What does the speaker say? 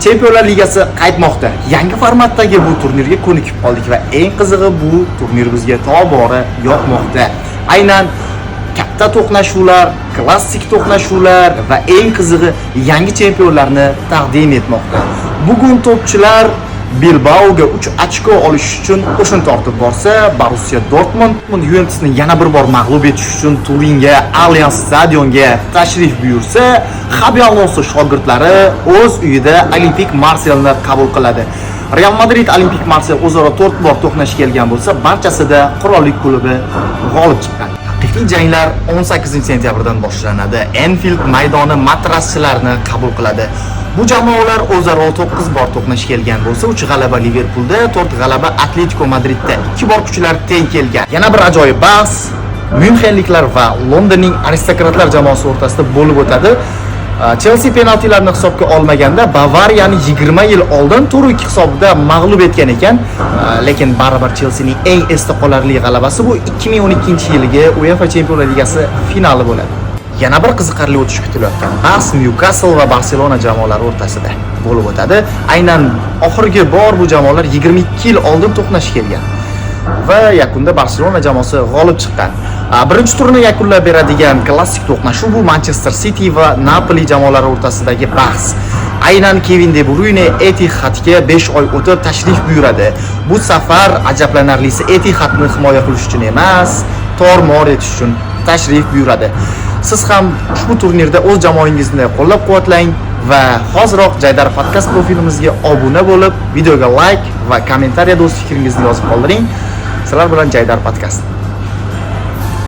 Chempionlar Ligasi qaytmoqda. Yangi formatdagi bu turnirga ko'nikib qoldik va eng qizig'i bu turnir bizga tobora yoqmoqda. Aynan katta to'qnashuvlar, klassik to'qnashuvlar va eng qizig'i yangi chempionlarni taqdim etmoqda. Bugun to'pchilar Bilbao'ga 3 ochko olish uchun qo'shin tortib borsa, Borussia Dortmund Juventusni yana bir bor mag'lub etish uchun Turinga, Allianz stadionga tashrif buyursa, Xabi Alonso shogirdlari o'z uyida Olimpik Marseilni qabul qiladi. Real Madrid Olimpik Marseil o'zaro 4 bor to'qnash kelgan bo'lsa, barchasida qirollik klubi g'olib chiqqan. Haqiqiy janglar 18 sentyabrdan boshlanadi. Anfield maydoni matraschilarni qabul qiladi. Bu jamoalar o'zaro 9 bor to'qnash kelgan bo'lsa, 3 g'alaba Liverpulda, 4 g'alaba Atletico Madridda, 2 bor kuchlar teng kelgan. Yana bir ajoyib bahs Myunxenliklar va Londonning aristokratlar jamoasi o'rtasida bo'lib o'tadi. Chelsea penaltilarni hisobga olmaganda Bavariyani 20 yil oldin 4-2 hisobida mag'lub etgan ekan, lekin baribir Chelseaning eng esda qolarli g'alabasi bu 2012-yilgi UEFA Chempionlar Ligasi finali bo'ladi. Yana bir qiziqarli o'tish kutilayotgan bahs Newcastle va Barselona jamoalari o'rtasida bo'lib o'tadi. Aynan oxirgi bor bu jamoalar 22 yil oldin to'qnash kelgan va yakunda Barselona jamoasi g'olib chiqqan. Birinchi turni yakunlab beradigan klassik to'qnashuv bu Manchester City va Napoli jamoalari o'rtasidagi bahs. Aynan Kevin De Bruyne Etihadga 5 oy o'tib tashrif buyuradi. Bu safar ajablanarlisi Etihadni himoya qilish uchun emas, tor-mor etish uchun tashrif buyuradi. Siz ham ushbu turnirda o'z jamoangizni qo'llab-quvvatlang va hoziroq Jaydar podcast profilimizga obuna bo'lib, videoga like va kommentariyada o'z fikringizni yozib qoldiring. Sizlar bilan Jaydar podcast.